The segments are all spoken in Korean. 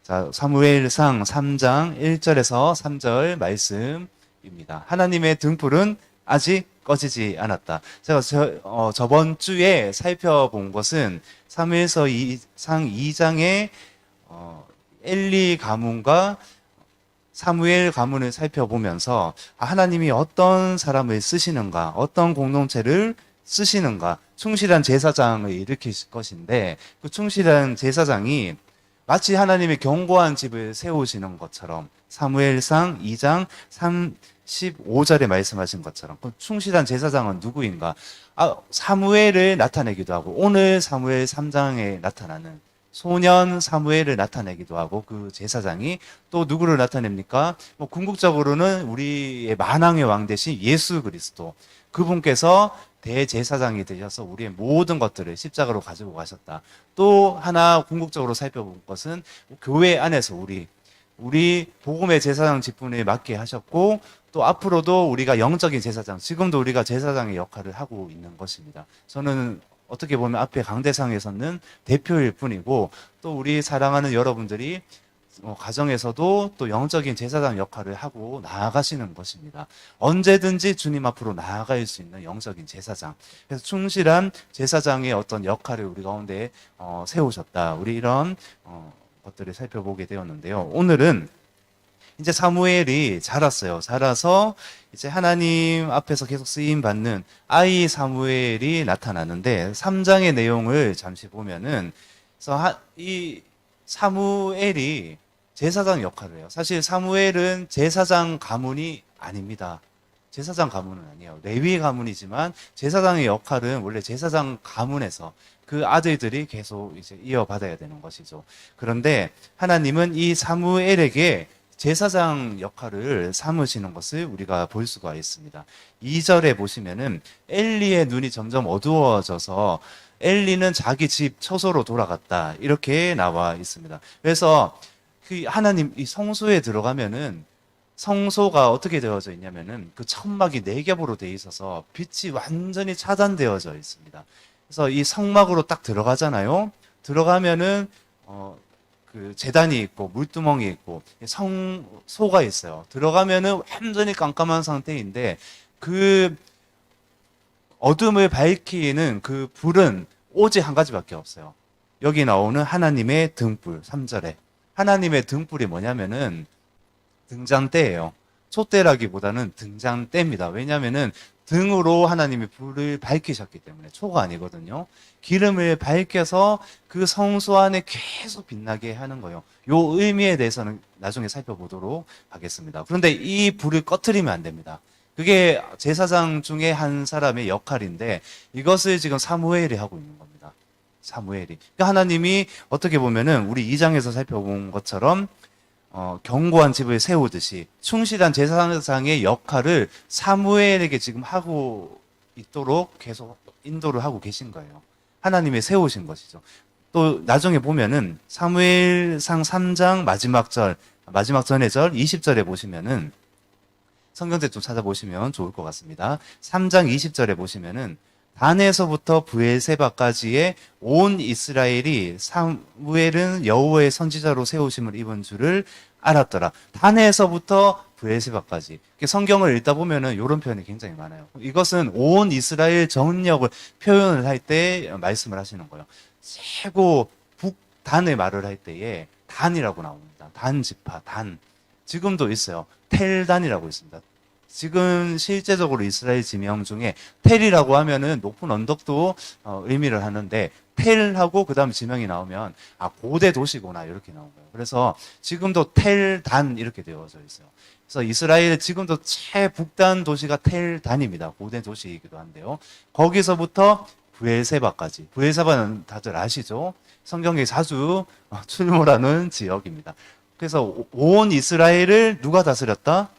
자, 사무엘상 3장 1절에서 3절 말씀입니다. 하나님의 등불은 아직 꺼지지 않았다. 제가 저번 주에 살펴본 것은 사무엘상 2장의 엘리 가문과 사무엘 가문을 살펴보면서 하나님이 어떤 사람을 쓰시는가, 어떤 공동체를 쓰시는가, 충실한 제사장을 일으킬 것인데 그 충실한 제사장이 마치 하나님의 견고한 집을 세우시는 것처럼 사무엘상 2장 35절에 말씀하신 것처럼 충실한 제사장은 누구인가? 사무엘을 나타내기도 하고 오늘 사무엘 3장에 나타나는 소년 사무엘을 나타내기도 하고 그 제사장이 또 누구를 나타냅니까? 궁극적으로는 우리의 만왕의 왕 대신 예수 그리스도 그분께서 대제사장이 되셔서 우리의 모든 것들을 십자가로 가지고 가셨다. 또 하나 궁극적으로 살펴본 것은 교회 안에서 우리 복음의 제사장 직분을 맡게 하셨고 또 앞으로도 우리가 영적인 제사장, 지금도 우리가 제사장의 역할을 하고 있는 것입니다. 저는 어떻게 보면 앞에 강대상에 섰는 대표일 뿐이고 또 우리 사랑하는 여러분들이 가정에서도 또 영적인 제사장 역할을 하고 나아가시는 것입니다. 언제든지 주님 앞으로 나아갈 수 있는 영적인 제사장. 그래서 충실한 제사장의 어떤 역할을 우리 가운데 세우셨다. 우리 이런 것들을 살펴보게 되었는데요. 오늘은 이제 사무엘이 자랐어요. 자라서 이제 하나님 앞에서 계속 쓰임 받는 아이 사무엘이 나타나는데 3장의 내용을 잠시 보면은 이 사무엘이 제사장 역할을 해요. 사실 사무엘은 제사장 가문이 아닙니다. 제사장 가문은 아니에요. 레위 가문이지만 제사장의 역할은 원래 제사장 가문에서 그 아들들이 계속 이제 이어받아야 되는 것이죠. 그런데 하나님은 이 사무엘에게 제사장 역할을 삼으시는 것을 우리가 볼 수가 있습니다. 2절에 보시면은 엘리의 눈이 점점 어두워져서 엘리는 자기 집 처소로 돌아갔다. 이렇게 나와 있습니다. 그래서 그 하나님 이 성소에 들어가면은 성소가 어떻게 되어져 있냐면은 그 천막이 4겹으로 되어 있어서 빛이 완전히 차단되어져 있습니다. 그래서 이 성막으로 딱 들어가잖아요. 들어가면은 그 제단이 있고 물두멍이 있고 성소가 있어요. 들어가면은 완전히 깜깜한 상태인데 그 어둠을 밝히는 그 불은 오직 한 가지밖에 없어요. 여기 나오는 하나님의 등불 3절에 하나님의 등불이 뭐냐면은 등잔대예요. 촛대라기보다는 등잔대입니다. 왜냐하면은 등으로 하나님이 불을 밝히셨기 때문에 초가 아니거든요. 기름을 밝혀서 그 성소 안에 계속 빛나게 하는 거예요. 요 의미에 대해서는 나중에 살펴보도록 하겠습니다. 그런데 이 불을 꺼트리면 안 됩니다. 그게 제사장 중에 한 사람의 역할인데 이것을 지금 사무엘이 하고 있는 겁니다. 사무엘이. 그러니까 하나님이 어떻게 보면은 우리 2장에서 살펴본 것처럼 견고한 집을 세우듯이 충실한 제사장의 역할을 사무엘에게 지금 하고 있도록 계속 인도를 하고 계신 거예요. 하나님이 세우신 것이죠. 또 나중에 보면은 사무엘상 3장 마지막 전의 절 20절에 보시면은 성경책 좀 찾아보시면 좋을 것 같습니다. 3장 20절에 보시면은 단에서부터 브엘세바까지의 온 이스라엘이 사무엘은 여호와의 선지자로 세우심을 입은 줄을 알았더라. 단에서부터 브엘세바까지. 성경을 읽다 보면은 이런 표현이 굉장히 많아요. 이것은 온 이스라엘 전역을 표현을 할 때 말씀을 하시는 거예요. 최고 북단의 말을 할 때에 단이라고 나옵니다. 단 지파, 단. 지금도 있어요. 텔단이라고 있습니다. 지금 실제적으로 이스라엘 지명 중에 텔이라고 하면은 높은 언덕도 의미를 하는데 텔하고 그 다음 지명이 나오면 고대 도시구나 이렇게 나온 거예요. 그래서 지금도 텔단 이렇게 되어져 있어요. 그래서 이스라엘 지금도 최북단 도시가 텔단입니다. 고대 도시이기도 한데요. 거기서부터 브엘세바까지. 브엘세바는 다들 아시죠? 성경에 자주 출몰하는 지역입니다. 그래서 온 이스라엘을 누가 다스렸다?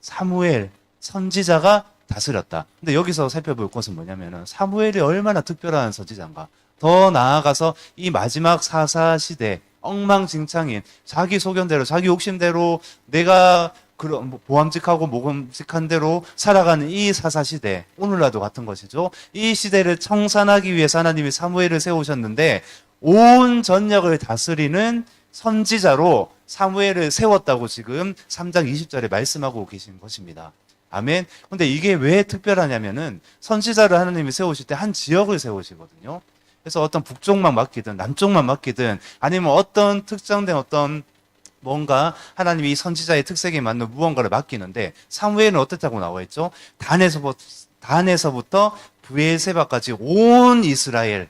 사무엘 선지자가 다스렸다. 근데 여기서 살펴볼 것은 뭐냐면은 사무엘이 얼마나 특별한 선지자인가. 더 나아가서 이 마지막 사사 시대 엉망진창인 자기 소견대로 자기 욕심대로 내가 그런 보암직하고 모금직한 대로 살아가는 이 사사 시대 오늘날도 같은 것이죠. 이 시대를 청산하기 위해서 하나님이 사무엘을 세우셨는데 온 전역을 다스리는 선지자로 사무엘을 세웠다고 지금 3장 20절에 말씀하고 계신 것입니다. 아멘. 근데 이게 왜 특별하냐면은 선지자를 하나님이 세우실 때 한 지역을 세우시거든요. 그래서 어떤 북쪽만 맡기든 남쪽만 맡기든 아니면 어떤 특정된 어떤 뭔가 하나님이 선지자의 특색에 맞는 무언가를 맡기는데 사무엘은 어떻다고 나와 있죠? 단에서부터 브에세바까지 온 이스라엘.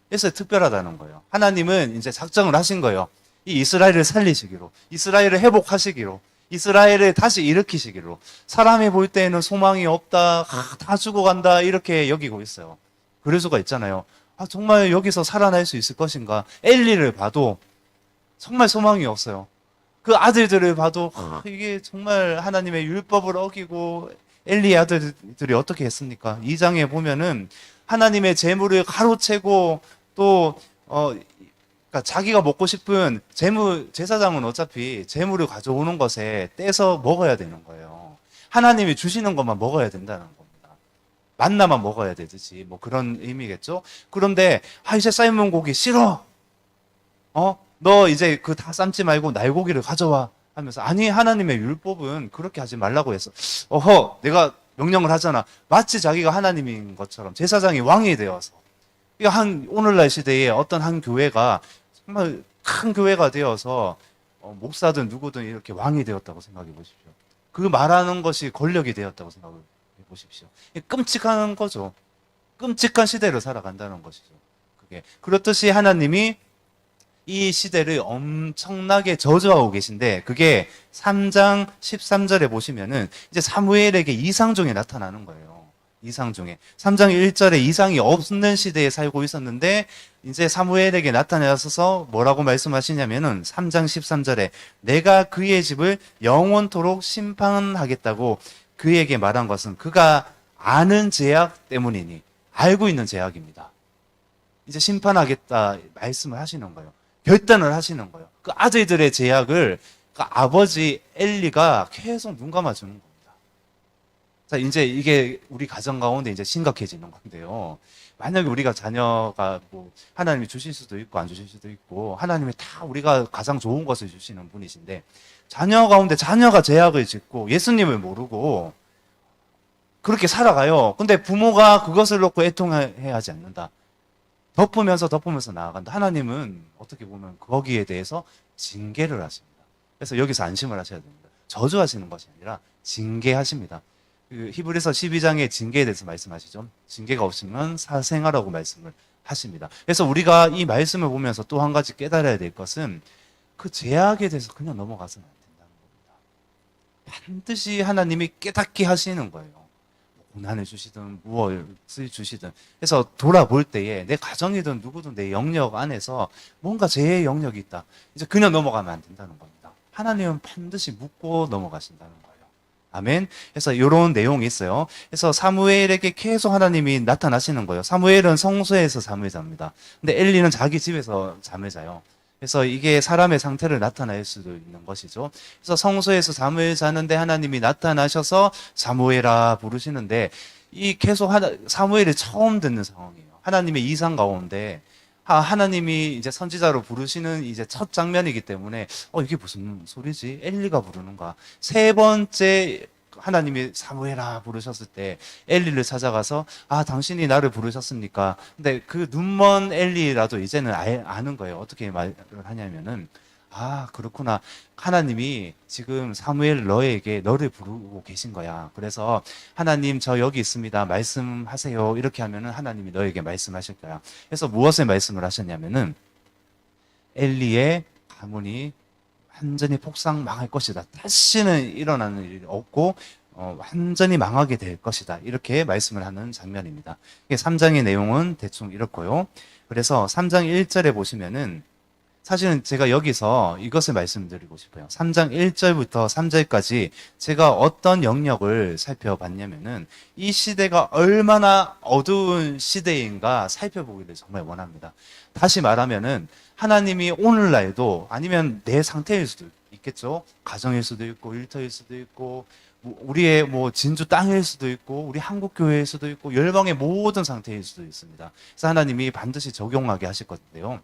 그래서 특별하다는 거예요. 하나님은 이제 작정을 하신 거예요. 이 이스라엘을 살리시기로, 이스라엘을 회복하시기로, 이스라엘을 다시 일으키시기로. 사람이 볼 때에는 소망이 없다, 다 죽어간다 이렇게 여기고 있어요. 그럴 수가 있잖아요. 정말 여기서 살아날 수 있을 것인가? 엘리를 봐도 정말 소망이 없어요. 그 아들들을 봐도 이게 정말 하나님의 율법을 어기고 엘리의 아들들이 어떻게 했습니까? 2장에 보면은 하나님의 재물을 가로채고 또 그러니까 자기가 먹고 싶은 제사장은 어차피 재물을 가져오는 것에 떼서 먹어야 되는 거예요. 하나님이 주시는 것만 먹어야 된다는 겁니다. 만나만 먹어야 되듯이 뭐 그런 의미겠죠. 그런데 이제 삶은 고기 싫어. 너 이제 그 다 삶지 말고 날고기를 가져와 하면서 아니 하나님의 율법은 그렇게 하지 말라고 했어. 내가 명령을 하잖아. 마치 자기가 하나님인 것처럼 제사장이 왕이 되어서 오늘날 시대에 어떤 한 교회가 정말 큰 교회가 되어서 목사든 누구든 이렇게 왕이 되었다고 생각해 보십시오. 그 말하는 것이 권력이 되었다고 생각해 보십시오. 끔찍한 거죠. 끔찍한 시대를 살아간다는 것이죠. 그게 그렇듯이 하나님이 이 시대를 엄청나게 저주하고 계신데 그게 3장 13절에 보시면은 이제 사무엘에게 이상 중에 나타나는 거예요. 이상 중에 3장 1절에 이상이 없는 시대에 살고 있었는데 이제 사무엘에게 나타나셔서 뭐라고 말씀하시냐면은 3장 13절에 내가 그의 집을 영원토록 심판하겠다고 그에게 말한 것은 그가 아는 죄악 때문이니 알고 있는 죄악입니다. 이제 심판하겠다 말씀을 하시는 거예요. 결단을 하시는 거예요. 그 아들들의 죄악을 그 아버지 엘리가 계속 눈 감아주는 겁니다. 자, 이제 이게 우리 가정 가운데 이제 심각해지는 건데요. 만약에 우리가 자녀가 뭐 하나님이 주실 수도 있고 안 주실 수도 있고 하나님이 다 우리가 가장 좋은 것을 주시는 분이신데 자녀 가운데 자녀가 죄악을 짓고 예수님을 모르고 그렇게 살아가요. 근데 부모가 그것을 놓고 애통해야 하지 않는다. 덮으면서 나아간다. 하나님은 어떻게 보면 거기에 대해서 징계를 하십니다. 그래서 여기서 안심을 하셔야 됩니다. 저주하시는 것이 아니라 징계하십니다. 그 히브리서 12장의 징계에 대해서 말씀하시죠. 징계가 없으면 사생하라고 말씀을 하십니다. 그래서 우리가 이 말씀을 보면서 또 한 가지 깨달아야 될 것은 그 죄악에 대해서 그냥 넘어가서는 안 된다는 겁니다. 반드시 하나님이 깨닫게 하시는 거예요. 고난을 주시든 무엇을 주시든 그래서 돌아볼 때에 내 가정이든 누구든 내 영역 안에서 뭔가 죄의 영역이 있다. 이제 그냥 넘어가면 안 된다는 겁니다. 하나님은 반드시 묻고 넘어가신다는 거예요. 아멘. 그래서 이런 내용이 있어요. 그래서 사무엘에게 계속 하나님이 나타나시는 거예요. 사무엘은 성소에서 잠을 잡니다. 근데 엘리는 자기 집에서 잠을 자요. 그래서 이게 사람의 상태를 나타낼 수도 있는 것이죠. 그래서 성소에서 잠을 자는데 하나님이 나타나셔서 사무엘아 부르시는데 이 계속 사무엘이 처음 듣는 상황이에요. 하나님의 이상 가운데 하나님이 이제 선지자로 부르시는 이제 첫 장면이기 때문에 이게 무슨 소리지? 엘리가 부르는가? 세 번째 하나님이 사무엘아 부르셨을 때 엘리를 찾아가서 당신이 나를 부르셨습니까? 근데 그 눈먼 엘리라도 이제는 아는 거예요. 어떻게 말을 하냐면은 그렇구나. 하나님이 지금 사무엘 너를 부르고 계신 거야. 그래서 하나님 저 여기 있습니다. 말씀하세요. 이렇게 하면은 하나님이 너에게 말씀하실 거야. 그래서 무엇을 말씀을 하셨냐면은 엘리의 가문이 완전히 폭삭망할 것이다. 다시는 일어나는 일이 없고 완전히 망하게 될 것이다. 이렇게 말씀을 하는 장면입니다. 3장의 내용은 대충 이렇고요. 그래서 3장 1절에 보시면은 사실은 제가 여기서 이것을 말씀드리고 싶어요. 3장 1절부터 3절까지 제가 어떤 영역을 살펴봤냐면은 이 시대가 얼마나 어두운 시대인가 살펴보기를 정말 원합니다. 다시 말하면은 하나님이 오늘날도 아니면 내 상태일 수도 있겠죠. 가정일 수도 있고 일터일 수도 있고 우리의 진주 땅일 수도 있고 우리 한국 교회일 수도 있고 열방의 모든 상태일 수도 있습니다. 그래서 하나님이 반드시 적용하게 하실 건데요.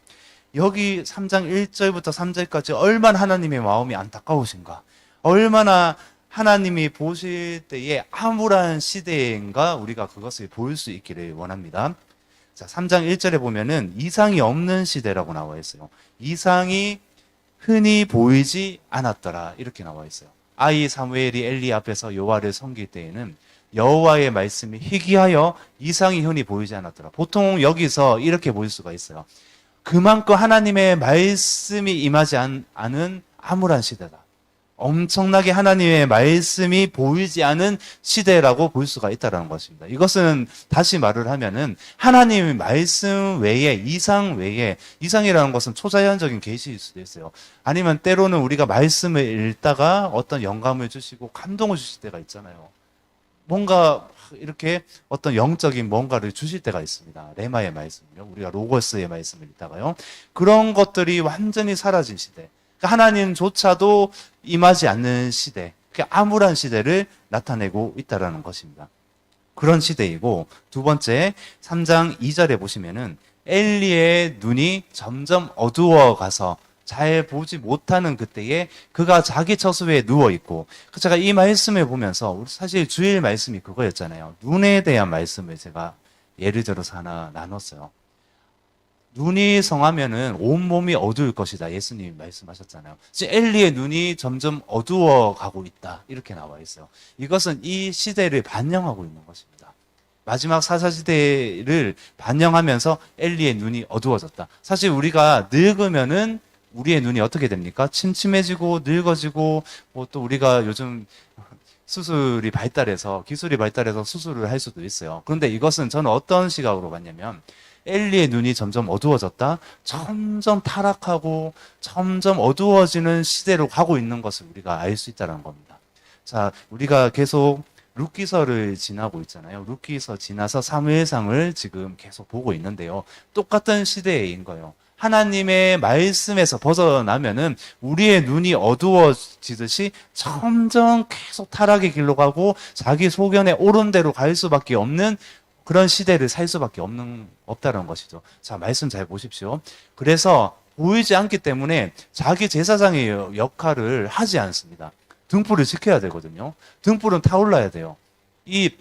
여기 3장 1절부터 3절까지 얼마나 하나님의 마음이 안타까우신가. 얼마나 하나님이 보실 때에 암울한 시대인가 우리가 그것을 볼 수 있기를 원합니다. 자, 3장 1절에 보면은 이상이 없는 시대라고 나와 있어요. 이상이 흔히 보이지 않았더라. 이렇게 나와 있어요. 아이 사무엘이 엘리 앞에서 여호와를 섬길 때에는 여호와의 말씀이 희귀하여 이상이 흔히 보이지 않았더라. 보통 여기서 이렇게 보일 수가 있어요. 그만큼 하나님의 말씀이 임하지 않은 암울한 시대다. 엄청나게 하나님의 말씀이 보이지 않은 시대라고 볼 수가 있다는 것입니다. 이것은 다시 말을 하면은 하나님의 말씀 외에 이상 외에, 이상이라는 것은 초자연적인 계시일 수도 있어요. 아니면 때로는 우리가 말씀을 읽다가 어떤 영감을 주시고 감동을 주실 때가 있잖아요. 뭔가 이렇게 어떤 영적인 뭔가를 주실 때가 있습니다. 레마의 말씀이요. 우리가 로고스의 말씀을 읽다가요. 그런 것들이 완전히 사라진 시대. 하나님조차도 임하지 않는 시대, 암울한 시대를 나타내고 있다는 것입니다. 그런 시대이고, 두 번째 3장 2절에 보시면은 엘리의 눈이 점점 어두워 가서 잘 보지 못하는 그때에 그가 자기 처소에 누워 있고, 제가 이 말씀을 보면서 사실 주일 말씀이 그거였잖아요. 눈에 대한 말씀을 제가 예를 들어서 하나 나눴어요. 눈이 성하면은 온몸이 어두울 것이다. 예수님이 말씀하셨잖아요. 지금 엘리의 눈이 점점 어두워 가고 있다. 이렇게 나와 있어요. 이것은 이 시대를 반영하고 있는 것입니다. 마지막 사사시대를 반영하면서 엘리의 눈이 어두워졌다. 사실 우리가 늙으면은 우리의 눈이 어떻게 됩니까? 침침해지고 늙어지고, 뭐 또 우리가 요즘 수술이 발달해서, 기술이 발달해서 수술을 할 수도 있어요. 그런데 이것은 저는 어떤 시각으로 봤냐면, 엘리의 눈이 점점 어두워졌다. 점점 타락하고 점점 어두워지는 시대로 가고 있는 것을 우리가 알 수 있다는 겁니다. 자, 우리가 계속 룻기서를 지나고 있잖아요. 룻기서 지나서 사무엘상을 지금 계속 보고 있는데요. 똑같은 시대인 거예요. 하나님의 말씀에서 벗어나면은 우리의 눈이 어두워지듯이 점점 계속 타락의 길로 가고 자기 소견에 옳은 대로 갈 수밖에 없는 그런 시대를 살 수밖에 없다는 것이죠. 자, 말씀 잘 보십시오. 그래서 보이지 않기 때문에 자기 제사장의 역할을 하지 않습니다. 등불을 지켜야 되거든요. 등불은 타올라야 돼요. 이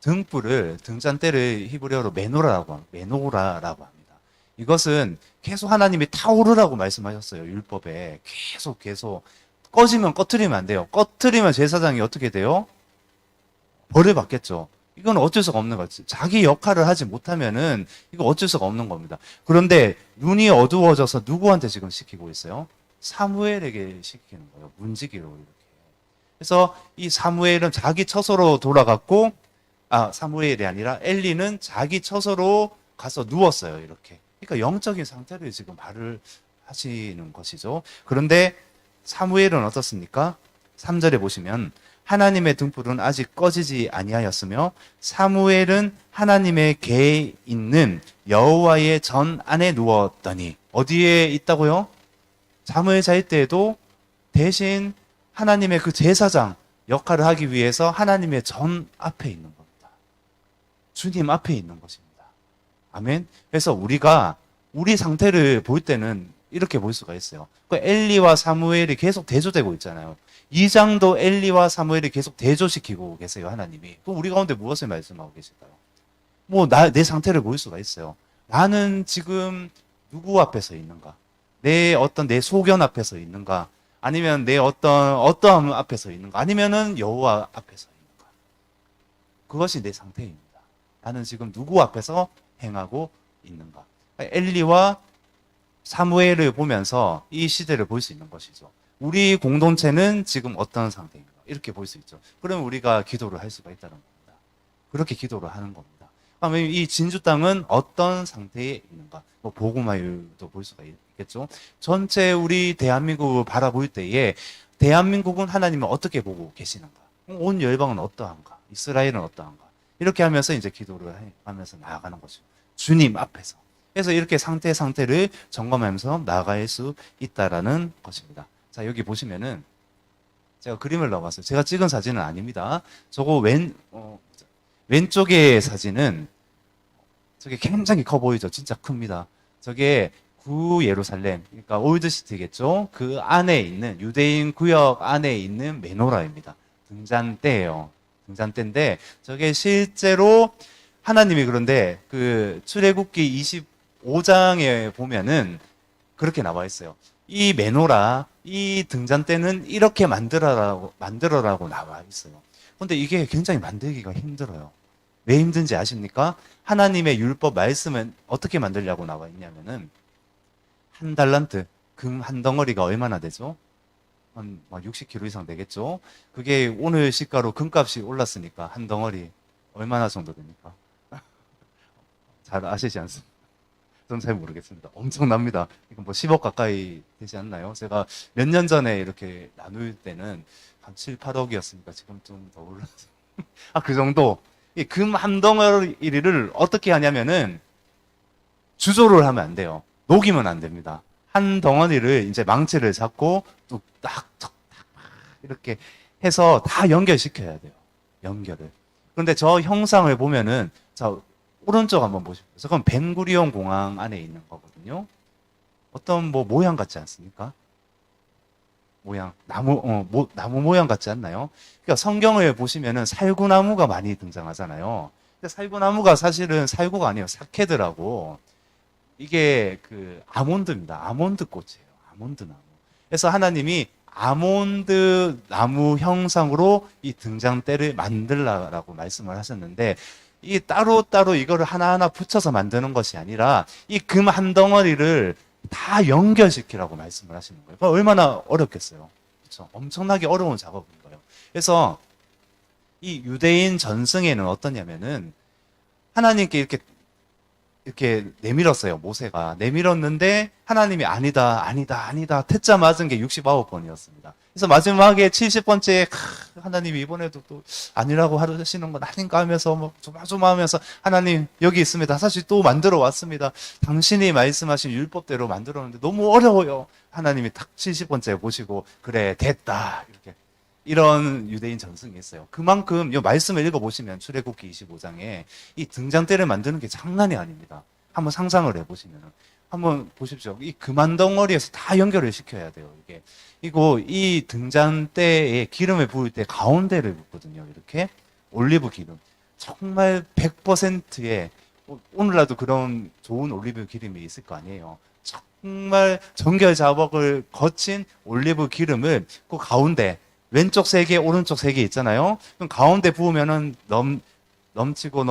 등불을, 등잔대를 히브리어로 메노라라고 합니다. 이것은 계속 하나님이 타오르라고 말씀하셨어요. 율법에. 계속 꺼지면 꺼트리면 안 돼요. 꺼트리면 제사장이 어떻게 돼요? 벌을 받겠죠. 이건 어쩔 수가 없는 거지. 자기 역할을 하지 못하면은 이거 어쩔 수가 없는 겁니다. 그런데 눈이 어두워져서 누구한테 지금 시키고 있어요? 사무엘에게 시키는 거예요. 문지기로 이렇게. 그래서 이 사무엘은 자기 처소로 돌아갔고, 사무엘이 아니라 엘리는 자기 처소로 가서 누웠어요. 이렇게. 그러니까 영적인 상태를 지금 말을 하시는 것이죠. 그런데 사무엘은 어떻습니까? 3절에 보시면 하나님의 등불은 아직 꺼지지 아니하였으며 사무엘은 하나님의 궤에 있는 여호와의 전 안에 누웠더니, 어디에 있다고요? 잠을 잘 때에도 대신 하나님의 그 제사장 역할을 하기 위해서 하나님의 전 앞에 있는 겁니다. 주님 앞에 있는 것입니다. 아멘. 그래서 우리가 우리 상태를 볼 때는 이렇게 볼 수가 있어요. 그 엘리와 사무엘이 계속 대조되고 있잖아요. 2장도 엘리와 사무엘이 계속 대조시키고 계세요, 하나님이. 그럼 우리 가운데 무엇을 말씀하고 계실까요? 내 상태를 볼 수가 있어요. 나는 지금 누구 앞에서 있는가? 내 소견 앞에서 있는가? 아니면 내 어떠함 앞에서 있는가? 아니면은 여호와 앞에서 있는가? 그것이 내 상태입니다. 나는 지금 누구 앞에서 행하고 있는가? 엘리와 사무엘을 보면서 이 시대를 볼 수 있는 것이죠. 우리 공동체는 지금 어떤 상태인가? 이렇게 볼 수 있죠. 그러면 우리가 기도를 할 수가 있다는 겁니다. 그렇게 기도를 하는 겁니다. 그러면 이 진주 땅은 어떤 상태에 있는가? 복음화율도 볼 수가 있겠죠. 전체 우리 대한민국을 바라볼 때에 대한민국은 하나님을 어떻게 보고 계시는가? 온 열방은 어떠한가? 이스라엘은 어떠한가? 이렇게 하면서 이제 기도를 하면서 나아가는 거죠. 주님 앞에서. 그래서 이렇게 상태를 점검하면서 나아갈 수 있다라는 것입니다. 자, 여기 보시면은 제가 그림을 넣어봤어요. 제가 찍은 사진은 아닙니다. 저거 왼쪽의 사진은 저게 굉장히 커 보이죠? 진짜 큽니다. 저게 구 예루살렘, 그러니까 올드시티겠죠. 그 안에 있는 유대인 구역 안에 있는 메노라입니다. 등잔대예요. 등잔대인데 저게 실제로 하나님이 그런데 그 출애굽기 25장에 보면은 그렇게 나와 있어요. 이 메노라, 이 등잔대는 이렇게 만들어라고 나와 있어요. 근데 이게 굉장히 만들기가 힘들어요. 왜 힘든지 아십니까? 하나님의 율법 말씀은 어떻게 만들려고 나와 있냐면은 한 달란트, 금 한 덩어리가 얼마나 되죠? 한 60kg 이상 되겠죠? 그게 오늘 시가로 금값이 올랐으니까 한 덩어리 얼마나 정도 됩니까? 잘 아시지 않습니까? 저는 잘 모르겠습니다. 엄청납니다. 이건 뭐 10억 가까이 되지 않나요? 제가 몇 년 전에 이렇게 나눌 때는 한 7, 8억이었으니까 지금 좀 더 올랐어요. 그 정도. 이 금 한 덩어리를 어떻게 하냐면은 주조를 하면 안 돼요. 녹이면 안 됩니다. 한 덩어리를 이제 망치를 잡고 뚝딱 이렇게 해서 다 연결시켜야 돼요. 연결을. 그런데 저 형상을 보면은 자 오른쪽 한번 보십시오. 그건 벤구리온 공항 안에 있는 거거든요. 어떤 뭐 모양 같지 않습니까? 모양 나무 모양 같지 않나요? 그러니까 성경을 보시면은 살구나무가 많이 등장하잖아요. 근데 살구나무가 사실은 살구가 아니에요. 사케드라고. 이게 그 아몬드입니다. 아몬드 꽃이에요. 아몬드 나무. 그래서 하나님이 아몬드 나무 형상으로 이 등잔대를 만들라라고 말씀을 하셨는데 이 따로따로 이거를 하나하나 붙여서 만드는 것이 아니라 이 금 한 덩어리를 다 연결시키라고 말씀을 하시는 거예요. 그럼 얼마나 어렵겠어요. 그렇죠? 엄청나게 어려운 작업인 거예요. 그래서 이 유대인 전승에는 어떠냐면은 하나님께 이렇게 내밀었어요. 모세가 내밀었는데 하나님이 아니다 퇴짜 맞은 게 69번이었습니다. 그래서 마지막에 70번째 하나님이 이번에도 또 아니라고 하시는 건 아닌가 하면서 뭐 조마조마하면서 하나님 여기 있습니다. 사실 또 만들어 왔습니다. 당신이 말씀하신 율법대로 만들었는데 너무 어려워요. 하나님이 딱 70번째 보시고 그래 됐다 이렇게 이런 유대인 전승이 있어요. 그만큼 이 말씀을 읽어보시면 출애굽기 25장에 이 등잔대를 만드는 게 장난이 아닙니다. 한번 상상을 해보시면 한번 보십시오. 이 금한 덩어리에서 다 연결을 시켜야 돼요. 이 등잔대에 기름을 부을 때 가운데를 붓거든요. 이렇게 올리브 기름. 정말 100%의 오늘날도 그런 좋은 올리브 기름이 있을 거 아니에요. 정말 정결 작업을 거친 올리브 기름을 그 가운데 왼쪽 3개, 오른쪽 3개 있잖아요. 그럼 가운데 부으면은 넘치고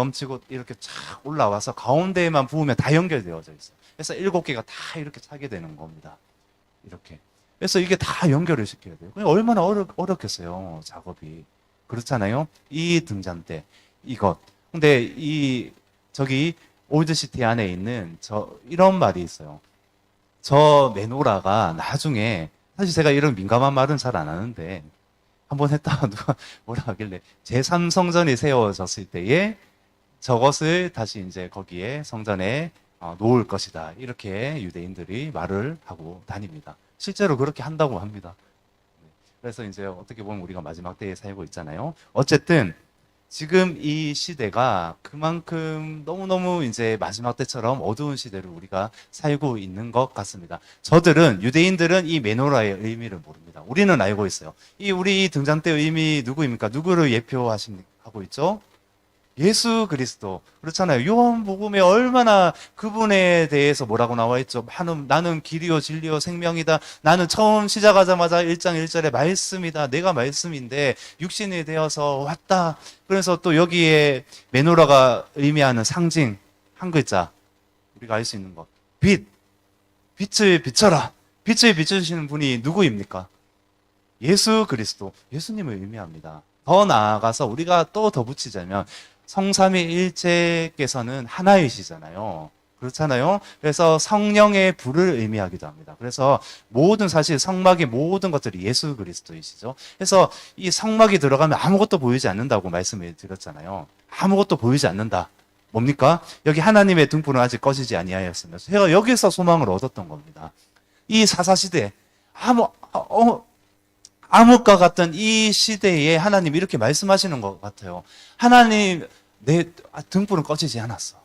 이렇게 쫙 올라와서 가운데에만 부으면 다 연결되어져 있어요. 그래서 7개가 다 이렇게 차게 되는 겁니다. 이렇게. 그래서 이게 다 연결을 시켜야 돼요. 얼마나 어렵겠어요, 작업이. 그렇잖아요? 이 등잔대, 이것. 근데 저기 올드시티 안에 있는 이런 말이 있어요. 저 메노라가 나중에, 사실 제가 이런 민감한 말은 잘 안 하는데, 한번 했다가 누가 뭐라 하길래 제3성전이 세워졌을 때에 저것을 다시 이제 거기에 성전에 놓을 것이다. 이렇게 유대인들이 말을 하고 다닙니다. 실제로 그렇게 한다고 합니다. 그래서 이제 어떻게 보면 우리가 마지막 때에 살고 있잖아요. 어쨌든 지금 이 시대가 그만큼 너무너무 이제 마지막 때처럼 어두운 시대를 우리가 살고 있는 것 같습니다. 유대인들은 이 메노라의 의미를 모릅니다. 우리는 알고 있어요. 우리 등잔대의 의미 누구입니까? 누구를 예표하고 있죠? 예수 그리스도. 그렇잖아요. 요한복음에 얼마나 그분에 대해서 뭐라고 나와 있죠? 나는 길이요 진리요 생명이다. 나는 처음 시작하자마자 1장 1절에 말씀이다. 내가 말씀인데 육신이 되어서 왔다. 그래서 또 여기에 메노라가 의미하는 상징 한 글자 우리가 알 수 있는 것. 빛을 비춰라. 빛을 비춰주시는 분이 누구입니까? 예수 그리스도. 예수님을 의미합니다. 더 나아가서 우리가 또 덧붙이자면 성삼위일체께서는 하나이시잖아요. 그렇잖아요. 그래서 성령의 불을 의미하기도 합니다. 그래서 사실 성막의 모든 것들이 예수 그리스도이시죠. 그래서 이 성막이 들어가면 아무것도 보이지 않는다고 말씀을 드렸잖아요. 아무것도 보이지 않는다. 뭡니까? 여기 하나님의 등불은 아직 꺼지지 아니하였으며 제가 여기서 소망을 얻었던 겁니다. 이 사사시대 암흑과 같은 이 시대에 하나님 이렇게 말씀하시는 것 같아요. 하나님, 내 등불은 꺼지지 않았어.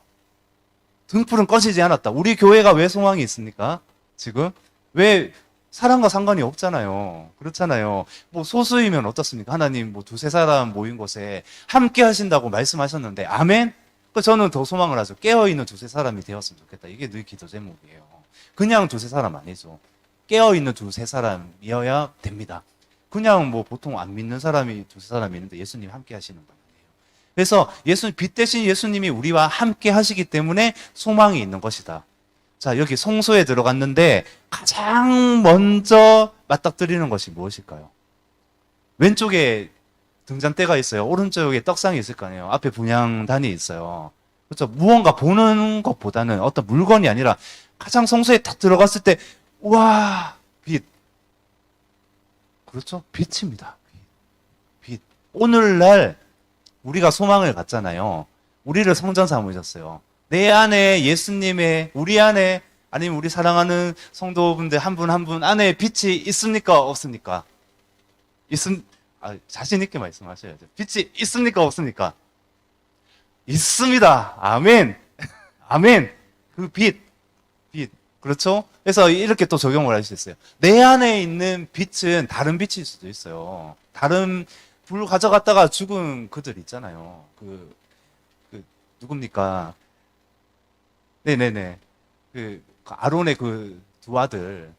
등불은 꺼지지 않았다. 우리 교회가 왜 소망이 있습니까? 지금? 왜 사람과 상관이 없잖아요. 그렇잖아요. 뭐 소수이면 어떻습니까? 하나님 뭐 두세 사람 모인 곳에 함께 하신다고 말씀하셨는데, 아멘? 저는 더 소망을 하죠. 깨어있는 두세 사람이 되었으면 좋겠다. 이게 늘 기도 제목이에요. 그냥 두세 사람 아니죠. 깨어있는 두세 사람이어야 됩니다. 그냥 뭐 보통 안 믿는 사람이 두세 사람이 있는데 예수님 함께 하시는 거 아니에요. 그래서 빛 대신 예수님이 우리와 함께 하시기 때문에 소망이 있는 것이다. 자, 여기 성소에 들어갔는데 가장 먼저 맞닥뜨리는 것이 무엇일까요? 왼쪽에 등잔대가 있어요. 오른쪽에 떡상이 있을 거 아니에요. 앞에 분향단이 있어요. 그렇죠? 무언가 보는 것보다는 어떤 물건이 아니라 가장 성소에 딱 들어갔을 때, 와, 빛. 그렇죠? 빛입니다. 빛. 오늘날 우리가 소망을 갖잖아요. 우리를 성전 삼으셨어요. 내 안에 예수님의, 우리 안에, 아니면 우리 사랑하는 성도분들 한 분 한 분 안에 빛이 있습니까? 없습니까? 자신 있게 말씀하셔야죠. 빛이 있습니까? 없습니까? 있습니다. 아멘. 아멘. 그 빛. 그렇죠? 그래서 이렇게 또 적용을 할 수 있어요. 내 안에 있는 빛은 다른 빛일 수도 있어요. 다른 불 가져갔다가 죽은 그들 있잖아요. 누굽니까? 네네네. 아론의 그 두 아들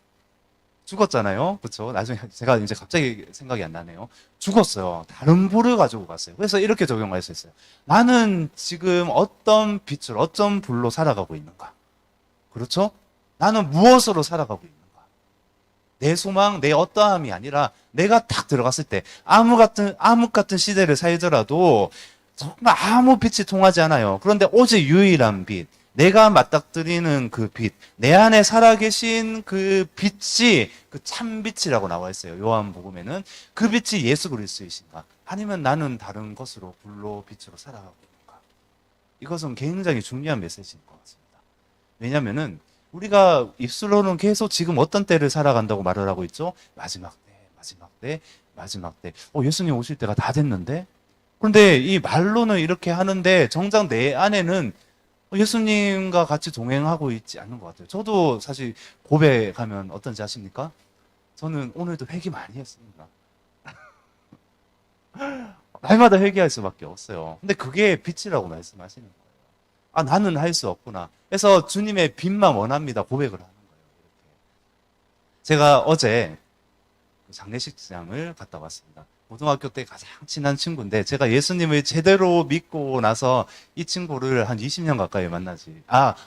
죽었잖아요. 그렇죠? 나중에 제가 이제 갑자기 생각이 안 나네요. 죽었어요. 다른 불을 가지고 갔어요. 그래서 이렇게 적용할 수 있어요. 나는 지금 어떤 빛을, 어떤 불로 살아가고 있는가? 그렇죠? 나는 무엇으로 살아가고 있는가? 내 소망, 내 어떠함이 아니라 내가 딱 들어갔을 때 암흑 같은 시대를 살더라도 정말 아무 빛이 통하지 않아요. 그런데 오직 유일한 빛, 내가 맞닥뜨리는 그 빛, 내 안에 살아계신 그 빛이 그 참빛이라고 나와 있어요. 요한복음에는 그 빛이 예수 그리스도이신가? 아니면 나는 다른 것으로 불로 빛으로 살아가고 있는가? 이것은 굉장히 중요한 메시지인 것 같습니다. 왜냐하면은 우리가 입술로는 계속 지금 어떤 때를 살아간다고 말을 하고 있죠? 마지막 때, 마지막 때, 마지막 때. 예수님 오실 때가 다 됐는데? 그런데 이 말로는 이렇게 하는데 정작 내 안에는 예수님과 같이 동행하고 있지 않는 것 같아요. 저도 사실 고백하면 어떤지 아십니까? 저는 오늘도 회개 많이 했습니다. 날마다 회개할 수밖에 없어요. 근데 그게 빛이라고 말씀하시는 거예요. 아, 나는 할 수 없구나. 그래서 주님의 빛만 원합니다. 고백을 하는 거예요. 이렇게. 제가 어제 장례식장을 갔다 왔습니다. 고등학교 때 가장 친한 친구인데 제가 예수님을 제대로 믿고 나서 이 친구를 한 20년 가까이 만나지.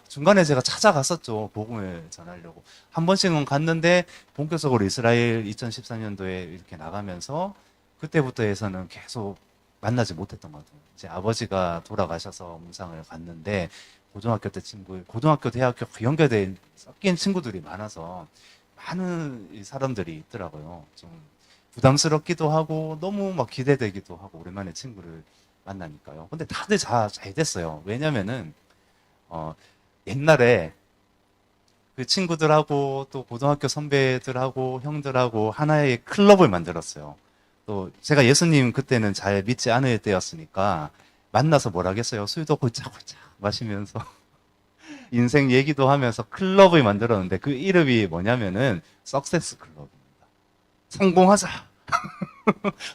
중간에 제가 찾아갔었죠. 복음을 전하려고. 한 번씩은 갔는데 본격적으로 이스라엘 2014년도에 이렇게 나가면서 그때부터 해서는 계속 만나지 못했던 것 같아요. 제 아버지가 돌아가셔서 문상을 갔는데 고등학교 때 친구, 고등학교, 대학교 연결돼 섞인 친구들이 많아서 많은 사람들이 있더라고요. 좀 부담스럽기도 하고 너무 막 기대되기도 하고 오랜만에 친구를 만나니까요. 근데 다들 잘 됐어요. 왜냐면은 옛날에 그 친구들하고 또 고등학교 선배들하고 형들하고 하나의 클럽을 만들었어요. 또 제가 예수님 그때는 잘 믿지 않을 때였으니까 만나서 뭘 하겠어요. 술도 골짝골짝 마시면서 인생 얘기도 하면서 클럽을 만들었는데 그 이름이 뭐냐면은 석세스 클럽입니다. 성공하자.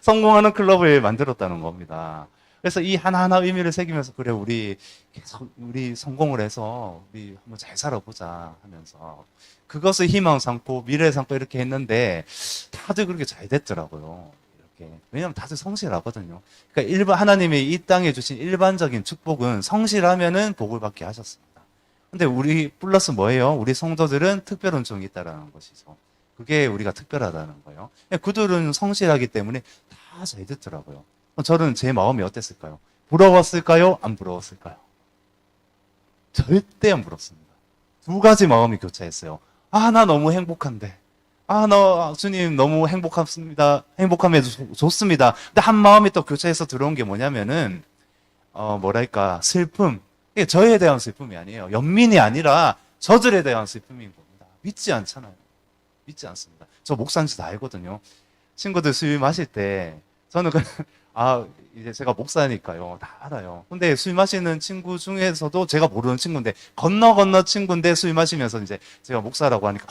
성공하는 클럽을 만들었다는 겁니다. 그래서 이 하나하나 의미를 새기면서 그래 우리 계속 우리 성공을 해서 우리 한번 잘 살아보자 하면서 그것을 희망 삼고 미래 삼고 이렇게 했는데 다들 그렇게 잘 됐더라고요. 이렇게 왜냐하면 다들 성실하거든요. 그러니까 하나님이 이 땅에 주신 일반적인 축복은 성실하면은 복을 받게 하셨습니다. 근데 우리 플러스 뭐예요? 우리 성도들은 특별한 종이 있다라는 것이죠. 그게 우리가 특별하다는 거예요. 그들은 성실하기 때문에 다 잘 듣더라고요. 저는 제 마음이 어땠을까요? 부러웠을까요? 안 부러웠을까요? 절대 안 부럽습니다. 두 가지 마음이 교차했어요. 나 너무 행복한데. 나 주님 너무 행복합니다. 행복하면 좋습니다. 근데 한 마음이 또 교차해서 들어온 게 뭐냐면은 뭐랄까 슬픔. 이게 저에 대한 슬픔이 아니에요. 연민이 아니라 저들에 대한 슬픔인 겁니다. 믿지 않잖아요. 믿지 않습니다. 저 목사인지 다 알거든요. 친구들 술 마실 때 저는 이제 제가 목사니까요. 다 알아요. 근데 술 마시는 친구 중에서도 제가 모르는 친구인데, 건너 친구인데 술 마시면서 이제 제가 목사라고 하니까,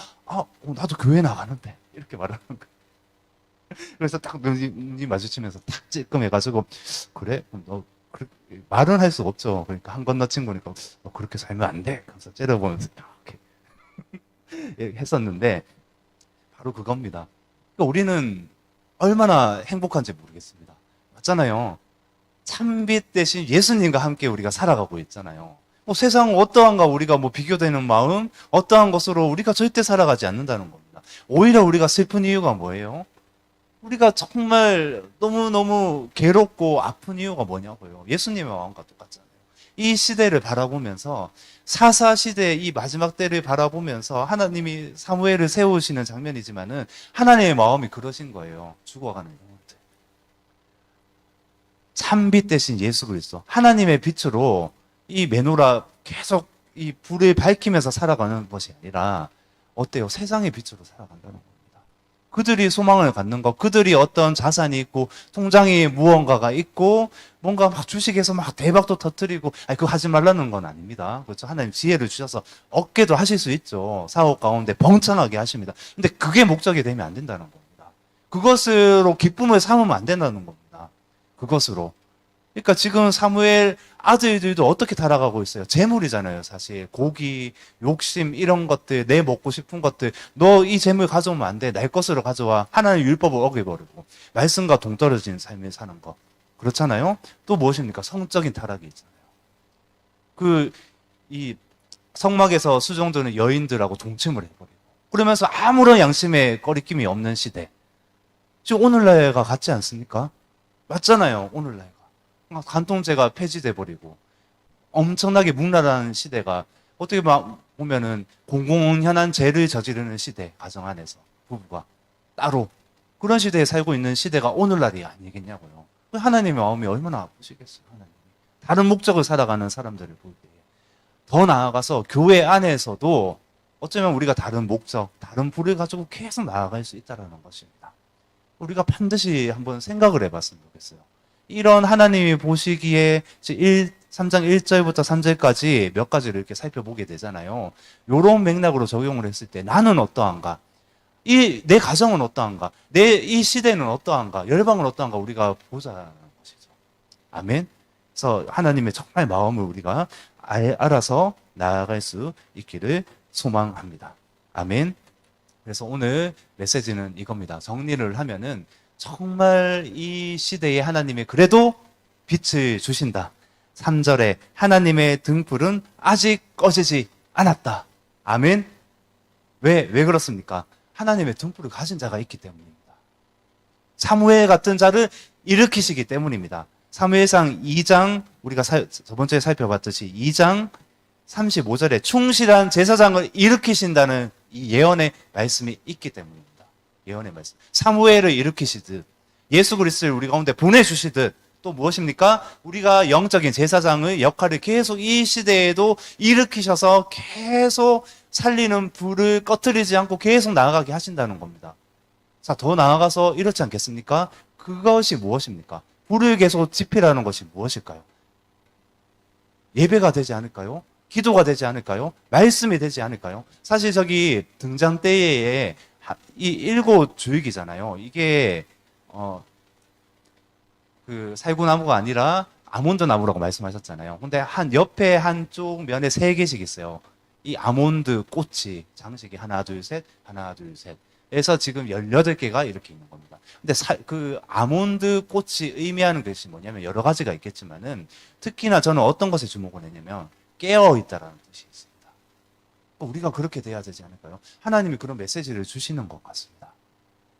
나도 교회 나가는데. 이렇게 말하는 거예요. 그래서 딱 눈이 마주치면서 탁 찔끔해가지고, 그래? 너, 말은 할 수 없죠. 그러니까 한 건너 친구니까, 너 그렇게 살면 안 돼. 그래서 째려보면서 이렇게 했었는데, 바로 그겁니다. 그러니까 우리는 얼마나 행복한지 모르겠습니다. 맞잖아요. 참빛 대신 예수님과 함께 우리가 살아가고 있잖아요. 뭐 세상 어떠한가 우리가 뭐 비교되는 마음, 어떠한 것으로 우리가 절대 살아가지 않는다는 겁니다. 오히려 우리가 슬픈 이유가 뭐예요? 우리가 정말 너무너무 괴롭고 아픈 이유가 뭐냐고요. 예수님의 마음과 똑같잖아요. 이 시대를 바라보면서 사사 시대의 이 마지막 때를 바라보면서 하나님이 사무엘을 세우시는 장면이지만은 하나님의 마음이 그러신 거예요. 죽어가는 영혼들. 참빛 대신 예수 그리스도. 하나님의 빛으로 이 메노라 계속 이 불을 밝히면서 살아가는 것이 아니라 어때요? 세상의 빛으로 살아간다는 겁니다. 그들이 소망을 갖는 것, 그들이 어떤 자산이 있고 통장에 무언가가 있고 뭔가 막 주식에서 막 대박도 터뜨리고 그거 하지 말라는 건 아닙니다. 그렇죠? 하나님 지혜를 주셔서 얻게도 하실 수 있죠. 사업 가운데 벙청하게 하십니다. 근데 그게 목적이 되면 안 된다는 겁니다. 그것으로 기쁨을 삼으면 안 된다는 겁니다. 그것으로. 그러니까 지금 사무엘 아들들도 어떻게 살아가고 있어요? 재물이잖아요, 사실. 고기, 욕심, 이런 것들, 내 먹고 싶은 것들. 너 이 재물 가져오면 안 돼. 날 것으로 가져와. 하나님 율법을 어겨버리고. 말씀과 동떨어진 삶을 사는 거. 그렇잖아요? 또 무엇입니까? 성적인 타락이 있잖아요. 이 성막에서 수종드는 여인들하고 동침을 해버리고. 그러면서 아무런 양심의 꺼리낌이 없는 시대. 지금 오늘날과 같지 않습니까? 맞잖아요, 오늘날. 간통죄가 폐지돼 버리고 엄청나게 문란한 시대가 어떻게 보면은 공공연한 죄를 저지르는 시대, 가정 안에서 부부가 따로 그런 시대에 살고 있는 시대가 오늘날이 아니겠냐고요. 하나님의 마음이 얼마나 아프시겠어요. 하나님이 다른 목적을 살아가는 사람들을 볼 때에 더 나아가서 교회 안에서도 어쩌면 우리가 다른 목적, 다른 불을 가지고 계속 나아갈 수 있다는 것입니다. 우리가 반드시 한번 생각을 해봤으면 좋겠어요. 이런 하나님이 보시기에 3장 1절부터 3절까지 몇 가지를 이렇게 살펴보게 되잖아요. 이런 맥락으로 적용을 했을 때 나는 어떠한가? 내 가정은 어떠한가? 이 시대는 어떠한가? 열방은 어떠한가? 우리가 보자는 것이죠. 아멘. 그래서 하나님의 정말 마음을 우리가 알아서 나아갈 수 있기를 소망합니다. 아멘. 그래서 오늘 메시지는 이겁니다. 정리를 하면은 정말 이 시대에 하나님이 그래도 빛을 주신다. 3절에 하나님의 등불은 아직 꺼지지 않았다. 아멘. 왜 그렇습니까? 하나님의 등불을 가진 자가 있기 때문입니다. 사무엘 같은 자를 일으키시기 때문입니다. 사무엘상 2장 우리가 저번 주에 살펴봤듯이 2장 35절에 충실한 제사장을 일으키신다는 이 예언의 말씀이 있기 때문입니다. 예언의 말씀. 사무엘을 일으키시듯 예수 그리스도를 우리 가운데 보내주시듯 또 무엇입니까? 우리가 영적인 제사장의 역할을 계속 이 시대에도 일으키셔서 계속 살리는 불을 꺼뜨리지 않고 계속 나아가게 하신다는 겁니다. 자, 더 나아가서 이렇지 않겠습니까? 그것이 무엇입니까? 불을 계속 지피라는 것이 무엇일까요? 예배가 되지 않을까요? 기도가 되지 않을까요? 말씀이 되지 않을까요? 사실 저기 등잔대에 이 일곱 주익이잖아요. 이게 그 살구나무가 아니라 아몬드 나무라고 말씀하셨잖아요. 근데 옆에 한쪽 면에 3개씩 있어요. 이 아몬드 꽃이 장식이 하나 둘 셋 해서 지금 18개가 이렇게 있는 겁니다. 근데 그 아몬드 꽃이 의미하는 것이 뭐냐면 여러 가지가 있겠지만은 특히나 저는 어떤 것에 주목을 했냐면 깨어 있다라는 뜻이 있습니다. 우리가 그렇게 돼야 되지 않을까요? 하나님이 그런 메시지를 주시는 것 같습니다.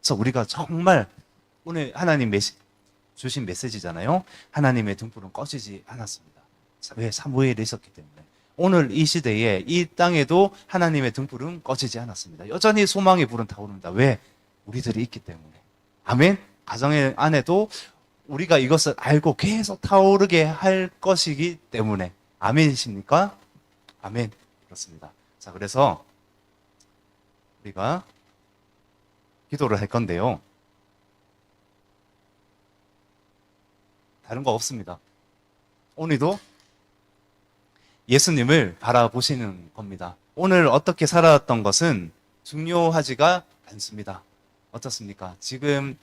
그래서 우리가 정말 오늘 하나님 주신 메시지잖아요. 하나님의 등불은 꺼지지 않았습니다. 왜? 사무엘이 있었기 때문에. 오늘 이 시대에 이 땅에도 하나님의 등불은 꺼지지 않았습니다. 여전히 소망의 불은 타오릅니다. 왜? 우리들이 있기 때문에. 아멘. 가정 안에도 우리가 이것을 알고 계속 타오르게 할 것이기 때문에. 아멘이십니까? 아멘. 그렇습니다. 자, 그래서 우리가 기도를 할 건데요. 다른 거 없습니다. 오늘도 예수님을 바라보시는 겁니다. 오늘 어떻게 살아왔던 것은 중요하지가 않습니다. 어떻습니까? 지금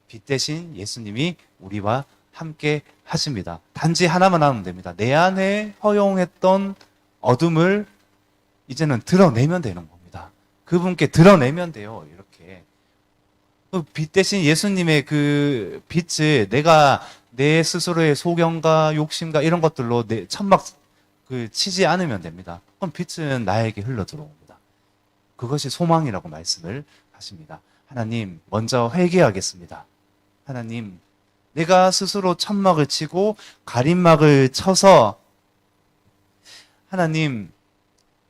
빛 대신 예수님이 우리와 함께 하십니다. 단지 하나만 하면 됩니다. 내 안에 허용했던 어둠을 이제는 드러내면 되는 겁니다. 그분께 드러내면 돼요. 이렇게. 빛 대신 예수님의 그 빛을 내가 내 스스로의 소견과 욕심과 이런 것들로 내 천막 치지 않으면 됩니다. 그럼 빛은 나에게 흘러 들어옵니다. 그것이 소망이라고 말씀을 하십니다. 하나님, 먼저 회개하겠습니다. 하나님, 내가 스스로 천막을 치고 가림막을 쳐서 하나님,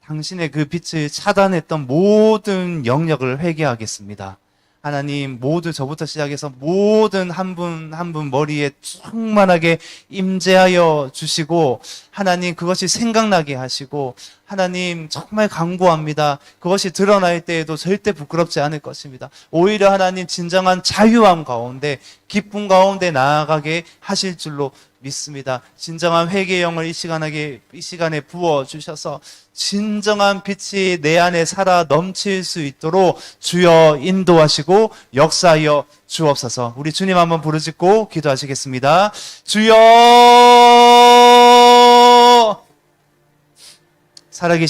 당신의 그 빛을 차단했던 모든 영역을 회개하겠습니다. 하나님, 모두 저부터 시작해서 모든 한 분 한 분 머리에 충만하게 임재하여 주시고, 하나님 그것이 생각나게 하시고, 하나님 정말 간구합니다. 그것이 드러날 때에도 절대 부끄럽지 않을 것입니다. 오히려 하나님 진정한 자유함 가운데, 기쁨 가운데 나아가게 하실 줄로 믿습니다. 진정한 회개의 영을 이 시간에 부어 주셔서 진정한 빛이 내 안에 살아 넘칠 수 있도록 주여 인도하시고 역사하여 주옵소서. 우리 주님 한번 부르짖고 기도하시겠습니다. 주여, 살아계신